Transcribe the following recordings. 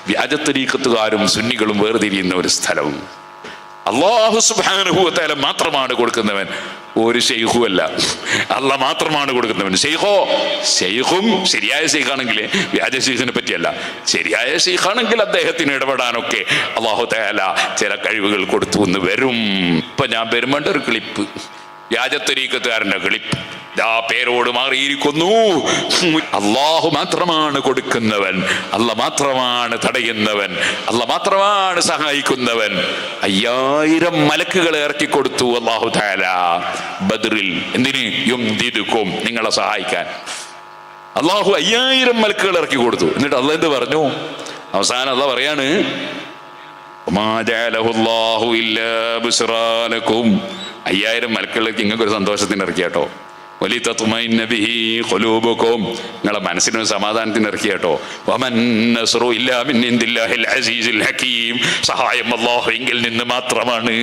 വ്യാജത്തരീഖത്തുകാരും സുന്നികളും വേർതിരിയുന്ന ഒരു സ്ഥലം. അല്ലാഹു സുബ്ഹാനഹു വ തആല മാത്രമാണ് കൊടുക്കുന്നവൻ, ഒരു ശൈഖുമല്ല. അല്ലാഹ് മാത്രമാണ് കൊടുക്കുന്നവൻ. ശൈഖും ശരിയായ ശൈഖാണെങ്കിൽ, വ്യാജ ശൈഖിനെ പറ്റിയല്ല, ശരിയായ ശൈഖാണെങ്കിൽ അദ്ദേഹത്തിന് ഇടപെടാനൊക്കെ അല്ലാഹു തആല ചില കഴിവുകൾ കൊടുത്തു എന്ന് വരും. ഇപ്പൊ ഞാൻ പെരുമണ്ട ഒരു ക്ലിപ്പ്, വ്യാജത്തരീഖത്തുകാരന്റെ ക്ലിപ്പ്, പേരോട് മാറിയിരിക്കുന്നു. അല്ലാഹു മാത്രമാണ് കൊടുക്കുന്നവൻ, അല്ലാഹ് മാത്രമാണ് തടയുന്നവൻ, അല്ലാഹ് മാത്രമാണ് സഹായിക്കുന്നവൻ. 5000 മലക്കുകളെ ഇറക്കി കൊടുത്തു അല്ലാഹു തആല ബദ്റിൽ. എന്തിന്? യുംദിദുക്കും, നിങ്ങളെ സഹായിക്കാൻ. അല്ലാഹു 5000 മലക്കുകൾ ഇറക്കി കൊടുത്തു. എന്നിട്ട് അല്ലാഹ് എന്ത് പറഞ്ഞു? അവസാനം അല്ലാഹ് പറയാണ്, വമാ ജഅലഹു അല്ലാഹു ഇല്ലാ ബുശ്റാ ലക്കും. 5000 മലക്കുകളിലേക്ക് നിങ്ങൾക്ക് ഒരു സന്തോഷത്തിന് ഇറക്കിയാട്ടോ. വലിതത്മഇന്ന ബിഹി ഖുലൂബുകും, നിങ്ങളെ മനസ്സിനൊരു സമാധാനത്തിന് ഇറക്കിയാട്ടോ. വമൻ നസ്റു ഇല്ലാ മിൻ ഇൻദില്ലാഹിൽ അസീസിൽ ഹകീം, സഹായം അല്ലാഹുവിൽ നിന്ന് മാത്രമാണ്.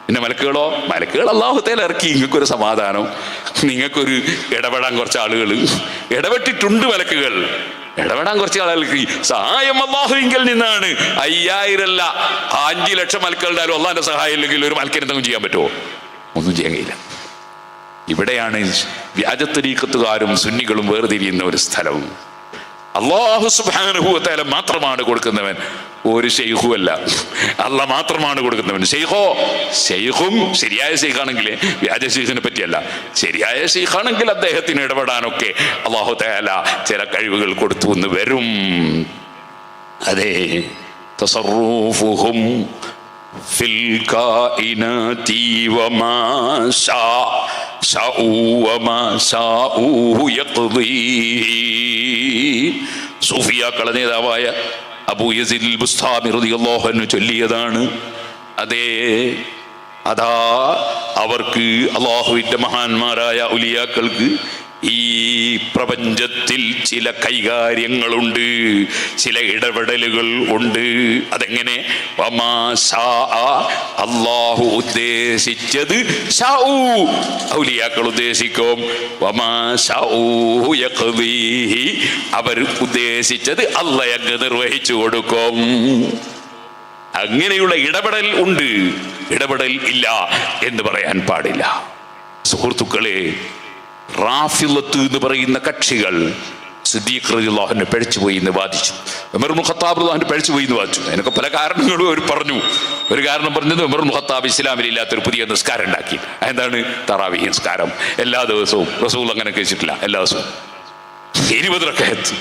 പിന്നെ മലക്കുകൾ അല്ലാഹു തആല ഇറക്കി, നിങ്ങൾക്കൊരു സമാധാനം, നിങ്ങൾക്കൊരു ഇടപെടാൻ കുറച്ച് ആളുകൾ ഇടപെട്ടിട്ടുണ്ട്. മലക്കുകൾ ഇടപെടാൻ കുറച്ച് ആളുകൾക്ക് സഹായം അല്ലാഹുവിൽ നിന്നാണ്. 5000 അല്ല, 5 ലക്ഷം മലക്കുകളുണ്ടായാലും അല്ലാഹുവിന്റെ സഹായം ഇല്ലെങ്കിൽ ഒരു മലക്കിന് എന്തെങ്കിലും ചെയ്യാൻ പറ്റുമോ? ഒന്നും ചെയ്യാൻ കഴിയില്ല. ഇവിടെയാണ് വ്യാജത്തരീഖത്തുകാരും സുന്നികളും വേർതിരിയുന്ന ഒരു സ്ഥലം. അല്ലാഹു സുബ്ഹാനഹു വ തആല മാത്രമാണ് കൊടുക്കുന്നവൻ, ഒരു ശൈഖുമല്ല. അല്ലാഹ് മാത്രമാണ് കൊടുക്കുന്നവൻ. ശൈഖും ശരിയായ ശൈഖാണെങ്കിൽ, വ്യാജ ശൈഖിനെ പറ്റിയല്ല, ശരിയായ ശൈഖാണെങ്കിൽ അദ്ദേഹത്തിന് ഇടപെടാനൊക്കെ അല്ലാഹു തആല ചില കഴിവുകൾ കൊടുത്തു എന്ന് വരും. അതെ, തസറൂഫുഹും ഫിൽ കായിനാതി വമാ ശാഉ വമാ ശാഉ യഖ്ദീ. സൂഫിയാക്കളെ നേതാവായ അബൂ യസീദ് അൽ ബുസ്താമി റളിയല്ലാഹു അൻഹു ചൊല്ലിയതാണ്. അതാ അവർക്ക്, അല്ലാഹുവിന്റെ മഹാന്മാരായ ഔലിയാക്കൾക്ക് ഈ പ്രപഞ്ചത്തിൽ ചില കൈകാര്യങ്ങളുണ്ട്, ചില ഇടപെടലുകൾ ഉണ്ട്. അതെങ്ങനെ? അല്ലാഹു ഉദ്ദേശിച്ചത് ഔലിയാക്കൾ ഉദ്ദേശിക്കും. അവർ ഉദ്ദേശിച്ചത് അല്ലാഹ് അങ്ങ് നിർവഹിച്ചു കൊടുക്കും. അങ്ങനെയുള്ള ഇടപെടൽ ഉണ്ട്, ഇടപെടൽ ഇല്ല എന്ന് പറയാൻ പാടില്ല. സുഹൃത്തുക്കളെ, റാഫിളത്ത് എന്ന് പറയുന്ന കക്ഷികൾ സിദ്ദീഖ് റളിയല്ലാഹു അൻഹു പിഴച്ചുപോയി എന്ന് വാദിച്ചു. ഉമർ ഇബ്നുൽ ഖത്താബ് റളിയല്ലാഹു അൻഹു പിഴച്ചുപോയി എന്ന് വാദിച്ചു. അതിനൊക്കെ പല കാരണങ്ങളും അവർ പറഞ്ഞു. ഒരു കാരണം പറഞ്ഞത്, ഉമർ ഇബ്നുൽ ഖത്താബ് ഇസ്ലാമിൽ ഇല്ലാത്തൊരു പുതിയ നിസ്കാരം ഉണ്ടാക്കി. എന്താണ്? തറാവീഹ് നിസ്കാരം. എല്ലാ ദിവസവും റസൂൽ അങ്ങനെ കഴിച്ചിട്ടില്ല, എല്ലാ ദിവസവും 20 റക്അത്ത്.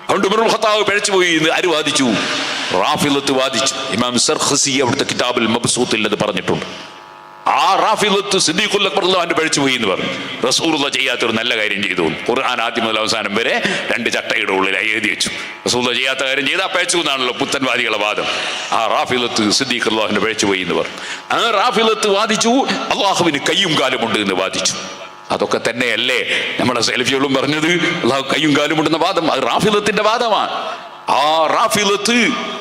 അതുകൊണ്ട് ഉമർ ഇബ്നുൽ ഖത്താബ് പിഴച്ചുപോയി എന്ന് ആര് വാദിച്ചു? റാഫിളത്ത് വാദിച്ചു. ഇമാം സർഖസി അവിടുത്തെ കിതാബുൽ മബ്സൂത്തിൽ അത് പറഞ്ഞിട്ടുണ്ട്. ആ റാഫിളത്ത് സിദ്ദീഖുൽ അക്ബർ റളിയല്ലാഹു അൻഹു പിഴച്ചുപോയി എന്ന് പറഞ്ഞു. റസൂലുള്ളാഹി ചെയ്യാത്തൊരു നല്ല കാര്യം ചെയ്തു. ഖുർആൻ ആദ്യം മുതൽ അവസാനം വരെ 2 ചട്ടയുടെ ഉള്ളിൽ എഴുതി വെച്ചു. റസൂലുള്ളാഹി ചെയ്യാത്ത കാര്യം ചെയ്താൽ പിഴച്ചു എന്നാണല്ലോ പുത്തൻവാദികളുടെ വാദം. ആ റാഫിളത്ത് സിദ്ദീഖ് റളിയല്ലാഹു അൻഹു പിഴച്ചുപോയി എന്ന് പറഞ്ഞു. ആ റാഫിളത്ത് വാദിച്ചു അല്ലാഹുവിന് കയ്യും കാലുമുണ്ട് എന്ന് വാദിച്ചു. അതൊക്കെ തന്നെയല്ലേ നമ്മുടെ സെൽഫികളും പറഞ്ഞത്? അല്ലാഹു കയ്യും കാലുമുണ്ടെന്ന വാദം അത് റാഫിളത്തിന്റെ വാദമാണ്. ആ റാഫിളത്ത്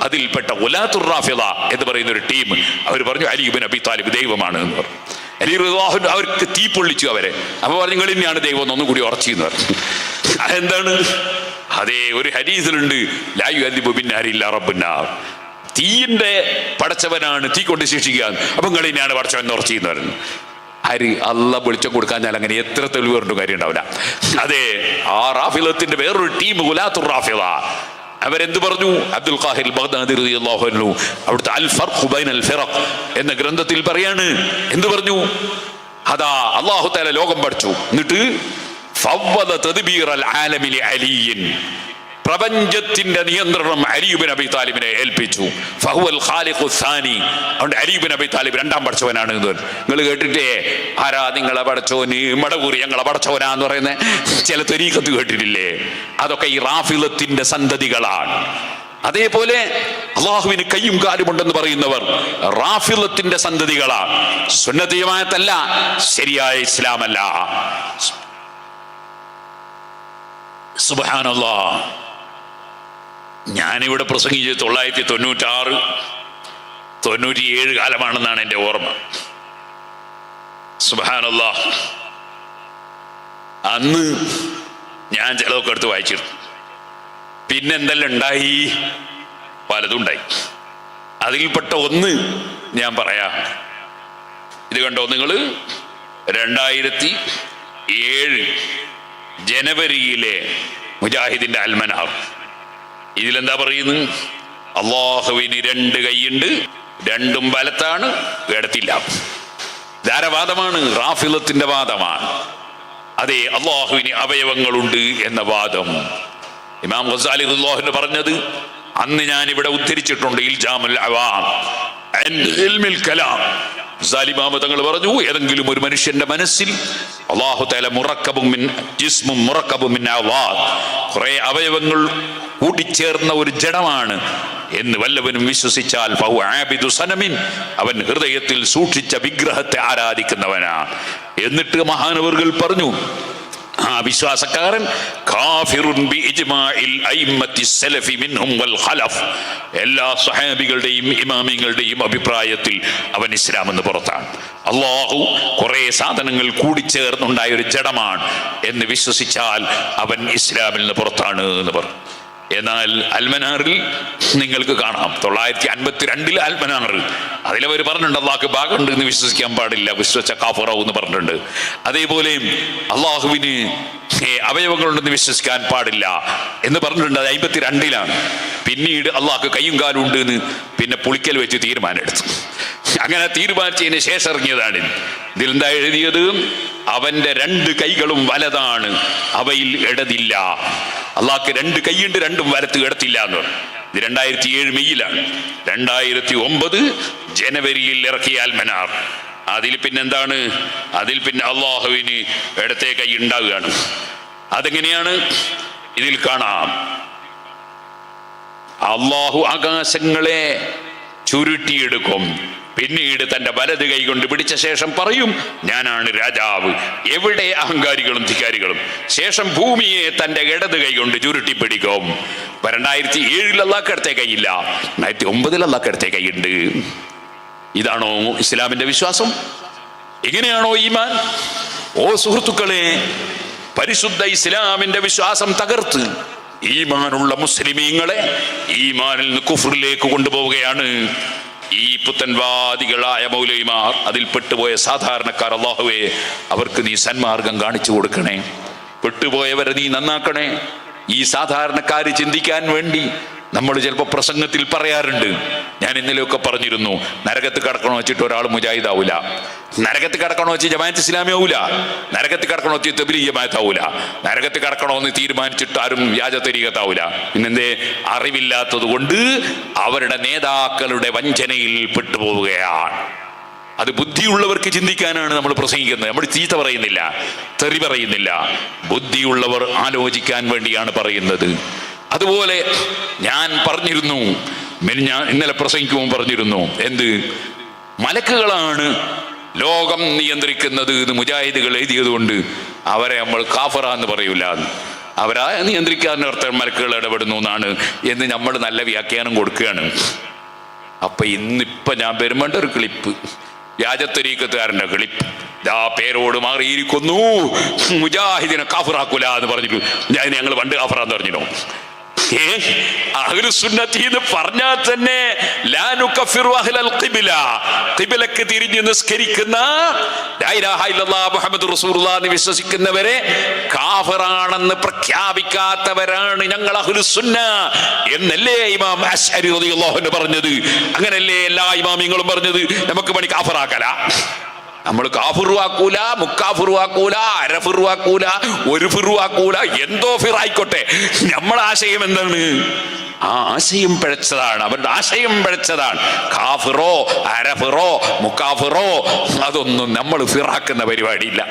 അതിൽപ്പെട്ട ഉലാത്തുർ റാഫിള എന്ന് പറയുന്ന ഒരു ടീം അവർ പറഞ്ഞു അലി ഇബ്നു അബീ താലിബ് ദൈവമാണ് എന്ന് പറഞ്ഞു. അലി റളിയല്ലാഹു അൻഹു അവർക്ക് തീ പൊള്ളിച്ചു അവരെ. അപ്പൊ പറഞ്ഞു നിങ്ങൾ തന്നെയാണ് ദൈവം എന്നൊന്നും കൂടി ഉറച്ചു എന്ന് പറഞ്ഞു. അതെന്താണ്? അതേ, ഒരു ഹദീസിലുണ്ട്, ലാ യുഅദ്ദിബു ബിന്നാരി ഇല്ലാ റബ്ബുന്നാർ, തീയിന്റെ പടച്ചവനാണ് തീ കൊണ്ട് ശിക്ഷിക്കുക. അപ്പൊ നിങ്ങൾ തന്നെയാണ് പടച്ചവൻ എന്ന് ഉറച്ചു എന്ന് പറഞ്ഞു. ആര്? അല്ലാഹ് വെളിച്ചം കൊടുക്കാൻ ഞാൻ അങ്ങനെ എത്ര തെളിവ് പറഞ്ഞിട്ട് കാര്യം ഉണ്ടാവില്ല. അതെ, ആ റാഫിളത്തിന്റെ വേറൊരു ടീം ഉലാത്തുർ റാഫിള അവരെന്ത് പറഞ്ഞു? അബ്ദുൽ ഖാഹിർ ബഗ്ദാദി റളിയല്ലാഹു അൻഹു അവിടുത്തെ അൽ ഫർഖ് ബൈനൽ ഫിറഖ് എന്ന ഗ്രന്ഥത്തിൽ പറയാണ്. എന്ത് പറഞ്ഞു? അതാ അല്ലാഹു തആല ലോകം പഠിച്ചു, എന്നിട്ട് ഫവ്വദ തദ്ബീറൽ ആലമി ലി അലിയിൻ, പ്രപഞ്ചത്തിന്റെ നിയന്ത്രണം അലി ഇബ്നു അബീ താലിബിനെ ഏൽപ്പിച്ചു. ഫഹുവൽ ഖാലിഖു സാനി, അതുകൊണ്ട് അലി ഇബ്നു അബീ താലിബ് രണ്ടാം പടച്ചവനാണ് എന്ന്. നിങ്ങൾ കേട്ടിട്ടേ ആരാ നിങ്ങളെ പടച്ചോന് മടവൂരി ഞങ്ങളെ പടച്ചവനാന്ന് പറയുന്നത്? ചില തരീഖത്ത് കേട്ടിട്ടില്ലേ? അതൊക്കെ ഈ റാഫിളത്തിന്റെ സന്തതികളാണ്. അതേപോലെ അള്ളാഹുവിന് കയ്യും കാലുമുണ്ടെന്ന് പറയുന്നവർ റാഫിളത്തിന്റെ സന്തതികളാണ്. സുന്നത്ത് ജമാഅത്തല്ല, ശരിയായ ഇസ്ലാമല്ല. സുബ്ഹാനല്ലാഹ്, ഞാനിവിടെ പ്രസംഗിച്ചത് 996, 97 കാലമാണെന്നാണ് എൻ്റെ ഓർമ്മ. സുബ്ഹാനല്ലാഹ്, അന്ന് ഞാൻ ചിലതൊക്കെ എടുത്ത് വായിച്ചിരുന്നു. പിന്നെന്തെല്ലാം ഉണ്ടായി? പലതുണ്ടായി. അതിൽപ്പെട്ട ഒന്ന് ഞാൻ പറയാം. ഇത് കണ്ടോ നിങ്ങൾ, 2007 ജനുവരിയിലെ മുജാഹിദിന്റെ അൽമനാർ. ഇതിലെന്താ പറയുന്നത്? അള്ളാഹുവിന് 2 കൈയുണ്ട്, 2ഉം വലത്താണ്, ഇടത്തില്ല. ധാരവാദമാണ്, റാഫിളത്തിന്റെ വാദമാണ്. അതെ, അള്ളാഹുവിന് അവയവങ്ങളുണ്ട് എന്ന വാദം ഇമാം ഗസാലി റളിയല്ലാഹു പറഞ്ഞത് അന്ന് ഞാൻ ഇവിടെ ഉദ്ധരിച്ചിട്ടുണ്ട്. ഇൽജാമുൽ അവാം അൻ ഇൽമിൽ കലാം. സാലിമാമ തങ്ങൾ പറഞ്ഞു, ഏതെങ്കിലും ഒരു മനുഷ്യന്റെ മനസ്സിൽ അല്ലാഹു തആല മുറക്കബും മിൻ ജിസ്മും മുറക്കബും മിൻ അവാദ്, കുറെ അവയവങ്ങൾ കൂടിച്ചേർന്ന ഒരു ജഡമാണ് എന്ന് വല്ലവനും വിശ്വസിച്ചാൽ ഫഹു ആബിദു സനമിൻ, അവൻ ഹൃദയത്തിൽ സൂക്ഷിച്ച വിഗ്രഹത്തെ ആരാധിക്കുന്നവനാണ്. എന്നിട്ട് മഹാനവറുകൾ പറഞ്ഞു, ആ വിശ്വാസക്കാരൻ കാഫിറുൻ ബി ഇജ്മാഇൽ അയിമ്മത്തി സലഫി മിൻഹും വൽ ഖലഫ്, എല്ലാ സ്വഹാബികളുടെയും ഇമാമിങ്ങളുടെയും അഭിപ്രായത്തിൽ അവൻ ഇസ്ലാം എന്ന് പുറത്താണ്. അള്ളാഹു കുറെ സാധനങ്ങൾ കൂടിച്ചേർന്നുണ്ടായ ഒരു ജഡമാണ് എന്ന് വിശ്വസിച്ചാൽ അവൻ ഇസ്ലാമിൽ നിന്ന് പുറത്താണ് എന്ന് പറഞ്ഞു. എന്നാൽ അൽമനാറിൽ നിങ്ങൾക്ക് കാണാം 952 അൽമനാർ, അതിലവർ പറഞ്ഞിട്ടുണ്ട് അള്ളാഹ്ക്ക് ഭാഗമുണ്ട് എന്ന് വിശ്വസിക്കാൻ പാടില്ല, വിശ്വസിച്ച കാഫിറാവും എന്ന് പറഞ്ഞിട്ടുണ്ട്. അതേപോലെ അള്ളാഹുവിന് അവയവങ്ങളുണ്ടെന്ന് വിശ്വസിക്കാൻ പാടില്ല എന്ന് പറഞ്ഞിട്ടുണ്ട്. അത് 52-ലാണ്. പിന്നീട് അള്ളാഹ്ക്ക് കയ്യും കാലും ഉണ്ട് എന്ന് പിന്നെ പുളിക്കൽ വെച്ച് തീരുമാനമെടുത്തു. അങ്ങനെ തീരുമാനിച്ചതിന് ശേഷം ഇറങ്ങിയതാണ്. ഇതിലെന്താ എഴുതിയത്? അവന്റെ 2 കൈകളും വലതാണ്, അവയിൽ ഇടതില്ല. അള്ളാഹ്ക്ക് 2 കൈയുണ്ട്, 2ഉം വലത്ത് ഇടത്തില്ല എന്ന് പറഞ്ഞു. ഇത് 2007 മെയ്യിലാണ്. 2009 ജനുവരിയിൽ ഇറക്കിയ അൽമനാർ. അതിൽ പിന്നെന്താണ്? അതിൽ പിന്നെ അള്ളാഹുവിന് ഇടത്തെ കൈ ഉണ്ടാവുകയാണ്. അതെങ്ങനെയാണ്? ഇതിൽ കാണാം, അള്ളാഹു ആകാശങ്ങളെ ചുരുട്ടിയെടുക്കും, പിന്നീട് തന്റെ വലത് കൈ കൊണ്ട് പിടിച്ച ശേഷം പറയും, ഞാനാണ് രാജാവ്. എവിടെ അഹങ്കാരികളും ധിക്കാരികളും? ശേഷം ഭൂമിയെ തന്റെ ഇടത് കൈ കൊണ്ട് ചുരുട്ടി പിടിക്കും. 2007 അള്ളാഹ്ക്ക് ഇടത്തെ കൈയില്ല, 2009 അള്ളാഹ്ക്ക് ഇടത്തെ കൈയുണ്ട്. ഇതാണോ ഇസ്ലാമിന്റെ വിശ്വാസം? എങ്ങനെയാണോ ഈമാൻ? ഓ സുഹൃത്തുക്കളെ, പരിശുദ്ധ ഇസ്ലാമിന്റെ വിശ്വാസം തകർത്ത് ഈമാനുള്ള മുസ്ലിമീങ്ങളെ ഈമാനിൽ നിന്ന് കുഫ്റിലേക്ക് കൊണ്ടുപോവുകയാണ് ഈ പുത്തൻവാദികളായ മൗലവിമാർ. അതിൽ പെട്ടുപോയ സാധാരണക്കാർ, അല്ലാഹുവേ അവർക്ക് നീ സന്മാർഗം കാണിച്ചു കൊടുക്കണേ, പെട്ടുപോയവരെ നീ നന്നാക്കണേ. ഈ സാധാരണക്കാര് ചിന്തിക്കാൻ വേണ്ടി നമ്മൾ ചിലപ്പോൾ പ്രസംഗത്തിൽ പറയാറുണ്ട്. ഞാൻ ഇന്നലെയൊക്കെ പറഞ്ഞിരുന്നു, നരകത്ത് കടക്കണോ വെച്ചിട്ട് ഒരാൾ മുജാഹിദാവൂല, നരകത്ത് കടക്കണോ വെച്ച് ജമാഅത്ത് ഇസ്ലാമി ആവൂല, നരകത്ത് കടക്കണോ വെച്ച് തബ്ലീഗ് ജമാഅത്ത് ആവൂല, നരകത്ത് കടക്കണോ എന്ന് തീരുമാനിച്ചിട്ട് ആരും വ്യാജ തരീഖത്താവൂല. പിന്നെന്തേ? അറിവില്ലാത്തത് കൊണ്ട് അവരുടെ നേതാക്കളുടെ വഞ്ചനയിൽ പെട്ടുപോവുകയാണ്. അത് ബുദ്ധിയുള്ളവർക്ക് ചിന്തിക്കാനാണ് നമ്മൾ പ്രസംഗിക്കുന്നത്. നമ്മൾ ചീത്ത പറയുന്നില്ല, തെറി പറയുന്നില്ല. ബുദ്ധിയുള്ളവർ ആലോചിക്കാൻ വേണ്ടിയാണ് പറയുന്നത്. അതുപോലെ ഞാൻ പറഞ്ഞിരുന്നു, ഞാൻ ഇന്നലെ പ്രസംഗിക്കുമ്പോൾ പറഞ്ഞിരുന്നു, എന്ത്? മലക്കുകളാണ് ലോകം നിയന്ത്രിക്കുന്നത് എന്ന് മുജാഹിദുകൾ എഴുതിയത് കൊണ്ട് അവരെ നമ്മൾ കാഫറ എന്ന് പറയൂല. അവരാ നിയന്ത്രിക്കാൻ അർത്ഥം മലക്കുകൾ ഇടപെടുന്നു എന്നാണ് എന്ന് നമ്മൾ നല്ല വ്യാഖ്യാനം കൊടുക്കുകയാണ്. അപ്പൊ ഇന്നിപ്പൊ ഞാൻ വരുമ്പോണ്ട ഒരു ക്ലിപ്പ്, വ്യാജത്തരീക്കത്തുകാരൻ്റെ ക്ലിപ്പ്, ആ പേരോട് മാറിയിരിക്കുന്നു, മുജാഹിദിനെ കാഫിറാക്കൂല എന്ന് പറഞ്ഞിട്ട് ഞങ്ങൾ പണ്ട് കാഫറാന്ന് പറഞ്ഞിട്ടോ. അഹ്ലുസുന്നത്തി എന്ന് പറഞ്ഞാൽ തന്നെ ലാ നുകഫിറു അഹ്ലൽ ഖിബ്ല, ഖിബ്ലക്ക് തിരിഞ്ഞ് നിസ്കരിക്കുന്ന ലാ ഇലാഹ ഇല്ലല്ലാഹ് മുഹമ്മദുർ റസൂലുള്ളാഹി എന്ന് വിശ്വസിക്കുന്നവരെ കാഫിറാണെന്ന് പ്രഖ്യാപിക്കാത്തവരാണ് ഞങ്ങൾ അഹ്ലുസുന്ന എന്നല്ലേ ഇമാം അശ്അരി റളിയല്ലാഹു അൻഹു പറഞ്ഞത്. അങ്ങനല്ലേ എല്ലാ ഇമാമിങ്ങളും പറഞ്ഞത്? നമുക്ക് പണി കാഫിറാക്കല. നമ്മൾ കാഫിറുവാക്കൂല, മുക്കാഫിറുവാക്കൂല, അരഫിറുവാക്കൂല, ഒരു ഫിറുവാക്കൂല, എന്തോ ഫിറായിക്കോട്ടെ. നമ്മളെ ആശയം എന്താണ്? ആ ആശയം പിഴച്ചതാണ്, അവരുടെ ആശയം പിഴച്ചതാണ്. കാഫിറോ അരഫിറോ മുക്കാഫിറോ അതൊന്നും നമ്മൾ ഫിറാക്കുന്ന പരിപാടിയില്ല.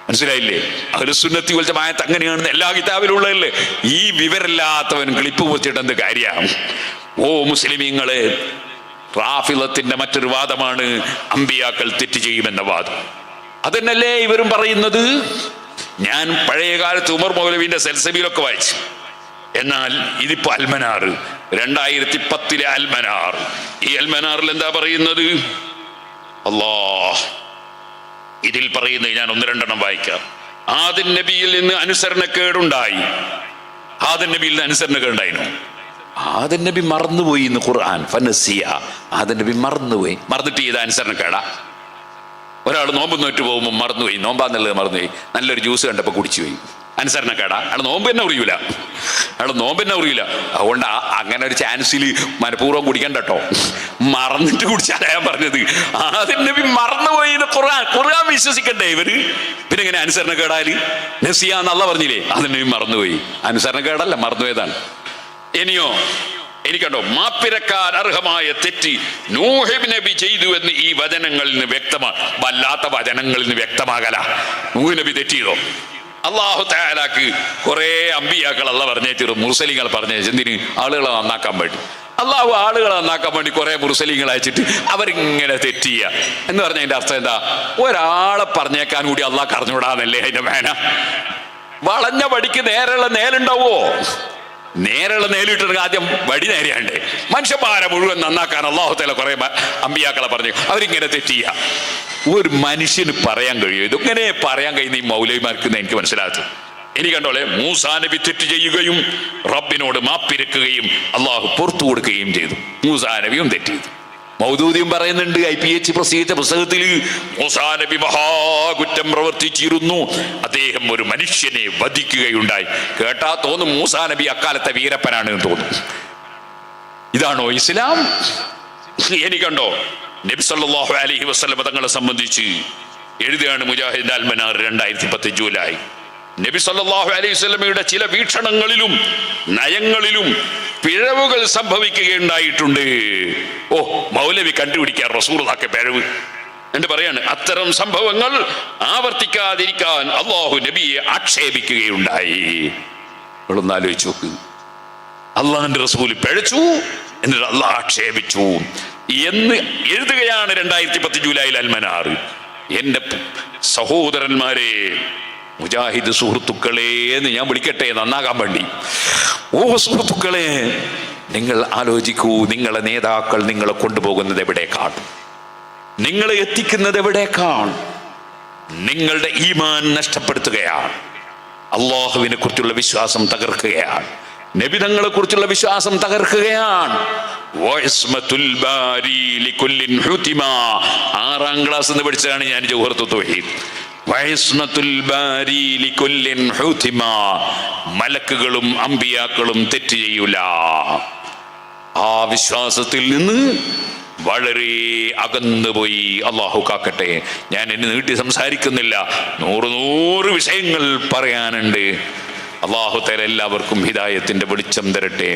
മനസ്സിലായില്ലേ? അഹ്ലുസുന്നത്തി വൽ ജമാഅത്ത് അങ്ങനെയാണെന്ന് എല്ലാ കിതാബിലുള്ളതല്ലേ. ഈ വിവരമില്ലാത്തവൻ ക്ലിപ്പ് വെച്ചിട്ട് എന്ത് കാര്യമാണ്? ഓ മുസ്ലിമീങ്ങളെ, റാഫിളത്തിന്റെ മറ്റൊരു വാദമാണ് അമ്പിയാക്കൾ തെറ്റ് ചെയ്യുമെന്ന വാദം. അതന്നല്ലേ ഇവരും പറയുന്നത്. ഞാൻ പഴയ കാലത്ത് ഉമർ മൗലവിന്റെ സൽസബിയിലൊക്കെ വായിച്ചു. എന്നാൽ ഇതിപ്പോ അൽമനാർ 2010 അൽമനാർ. ഈ അൽമനാറിൽ എന്താ പറയുന്നത്? അല്ലാഹ് ഇതിൽ പറയുന്നത് ഞാൻ 1-2 വായിക്കാം. ആദിൻ നബിയിൽ നിന്ന് അനുസരണക്കേടുണ്ടായി. ആദിൻ നബിയിൽ നിന്ന് അനുസരണക്കേടുണ്ടായിരുന്നു. ആദം നബി മറന്നുപോയി എന്ന് ഖുർആൻ. ഫനസിയ, ആദം നബി മറന്നുപോയി. മറന്നിട്ട് ചെയ്ത അനുസരണക്കേടാ. ഒരാൾ നോമ്പ് നോറ്റ് പോകുമ്പോൾ മറന്നുപോയി, നോമ്പാന്നുള്ളത് മറന്നുപോയി, നല്ലൊരു ജ്യൂസ് കണ്ടപ്പോൾ കുടിച്ചു പോയി, അനുസരണക്കേടാ. അയാൾ നോമ്പ് തന്നെ അറിയൂല, അതുകൊണ്ട് അങ്ങനെ ഒരു ചാൻസിൽ മനഃപൂർവ്വം കുടിക്കണ്ട കേട്ടോ, മറന്നിട്ട് കുടിച്ചാലാ ഞാൻ പറഞ്ഞത്. ആദ്യം നബി മറന്നുപോയി ഖുർആൻ വിശ്വസിക്കണ്ടേ ഇവര്? പിന്നെ ഇങ്ങനെ അനുസരണക്കേടാല് നസിയ എന്നല്ല പറഞ്ഞില്ലേ? ആദ്യം നബി മറന്നുപോയി, അനുസരണക്കേടല്ല, മറന്നുപോയതാണ്. ഇനിയോ എനിക്കണ്ടോ, മാപ്പിരക്കാൻ അർഹമായ തെറ്റ് നൂഹ് നബി ചെയ്തു എന്ന് ഈ വചനങ്ങളിൽ നിന്ന് വ്യക്തമാണ്. വല്ലാത്ത വചനങ്ങളിൽ നിന്ന് വ്യക്തമാകല. നൂഹ് നബി തെറ്റിയതോ? അല്ലാഹു തആലാക്ക് കുറെ അമ്പിയാക്കൾ അല്ല പറഞ്ഞേച്ചു, മുർസലിങ്ങൾ പറഞ്ഞേച്ചു. എന്തിന്? ആളുകളെ നന്നാക്കാൻ വേണ്ടി. അള്ളാഹു ആളുകളെ നന്നാക്കാൻ വേണ്ടി കുറെ മുർസലിങ്ങൾ അയച്ചിട്ട് അവരിങ്ങനെ തെറ്റിയ എന്ന് പറഞ്ഞ അതിന്റെ അർത്ഥം എന്താ? ഒരാളെ പറഞ്ഞേക്കാൻ കൂടി അള്ളാഹ് അറിഞ്ഞുകൂടാന്നല്ലേ അതിന്റെ മേന? വളഞ്ഞ വടിക്ക് നേരെയുള്ള നേലുണ്ടാവോ? നേരെയുള്ള നേലിട്ടിട്ട് ആദ്യം വടി നേരെയാണ്ടേ. മനുഷ്യന്മാരെ മുഴുവൻ നന്നാക്കാൻ അല്ലാഹു തആല കുറെ അമ്പിയാക്കളെ പറഞ്ഞു, അവരിങ്ങനെ തെറ്റിയ. ഒരു മനുഷ്യന് പറയാൻ കഴിയും? ഇതൊങ്ങനെ പറയാൻ കഴിയുന്ന ഈ മൗലവിമാർക്ക് എനിക്ക് മനസ്സിലാകും. ഇനി കണ്ടോളെ, മൂസാ നബി തെറ്റ് ചെയ്യുകയും റബ്ബിനോട് മാപ്പിരക്കുകയും അള്ളാഹു പുറത്തു കൊടുക്കുകയും ചെയ്തു. മൂസാ നബിയും തെറ്റ് ചെയ്തു. മൗദൂദിയും പറയുന്നുണ്ട് IPH പ്രസിദ്ധ പുസ്തകത്തിൽ, മൂസാ നബി മഹാകുറ്റം പ്രവർത്തിച്ചിരുന്നു, അദ്ദേഹം ഒരു മനുഷ്യനെ വധിക്കുകയുണ്ടായി. കേട്ടാ തോന്നും മൂസാ നബി അക്കാലത്തെ വീരപ്പനാണ് എന്ന് തോന്നും. ഇതാണോ ഇസ്ലാം? എനിക്കണ്ടോ, നബി സല്ലല്ലാഹു അലൈഹി വസല്ലം തങ്ങളെ സംബന്ധിച്ച് എഴുതുകയാണ് മുജാഹിദ് അൽ-മനാർ 2010 ജൂലൈ. നബി സല്ലല്ലാഹു അലൈഹി വസല്ലമയുടെ ചില വീക്ഷണങ്ങളിലും നയങ്ങളിലും പിഴവുകൾ സംഭവിക്കുകയുണ്ടായിട്ടുണ്ട്. മൗലവി കണ്ടുപിടിക്കാൻ റസൂലുള്ളാഹിക്ക് പിഴവ് എന്ന് പറയാണ്. അത്തരം സംഭവങ്ങൾ ആവർത്തിക്കാതിരിക്കാൻ അല്ലാഹു നബിയെ ആക്ഷേപിക്കുകയുണ്ടായി. നിങ്ങളൊന്ന് ആലോചിച്ച് നോക്ക്. അള്ളാഹിന്റെ റസൂൽ പിഴച്ചു, എന്നിട്ട് അള്ളാഹ് ആക്ഷേപിച്ചു എന്ന് എഴുതുകയാണ് 2010 ജൂലൈയിൽ അൽ-മനാർ. എന്റെ സഹോദരന്മാരെ, മുജാഹിദ് സുഹൃത്തുക്കളെ എന്ന് ഞാൻ വിളിക്കട്ടെ, നന്നാകാൻ വേണ്ടി. സുഹൃത്തുക്കളെ, നിങ്ങൾ ആലോചിക്കൂ. നിങ്ങളെ നേതാക്കൾ നിങ്ങളെ കൊണ്ടുപോകുന്നത് എവിടേക്കാണ്? നിങ്ങളെ എത്തിക്കുന്നത് എവിടേക്കാണ്? നിങ്ങളുടെ ഈമാൻ നഷ്ടപ്പെടുത്തുകയാണ്. അള്ളാഹുവിനെ കുറിച്ചുള്ള വിശ്വാസം തകർക്കുകയാണ്. നബിതങ്ങളെ കുറിച്ചുള്ള വിശ്വാസം തകർക്കുകയാണ്. 6ാം ക്ലാസ് എന്ന് പഠിച്ചതാണ് ഞാൻ ജൗഹറത്തുൽ തൗഹീദ്. മലക്കുകളും അമ്പിയാക്കളും തെറ്റ് ചെയ്യൂല. ആ വിശ്വാസത്തിൽ നിന്ന് വളരെ അകന്നുപോയി. അള്ളാഹു കാക്കട്ടെ. ഞാൻ എന്നെ നീട്ടി സംസാരിക്കുന്നില്ല, 100 വിഷയങ്ങൾ പറയാനുണ്ട്. അള്ളാഹു തആല എല്ലാവർക്കും ഹിദായത്തിന്റെ വെളിച്ചം തരട്ടെ.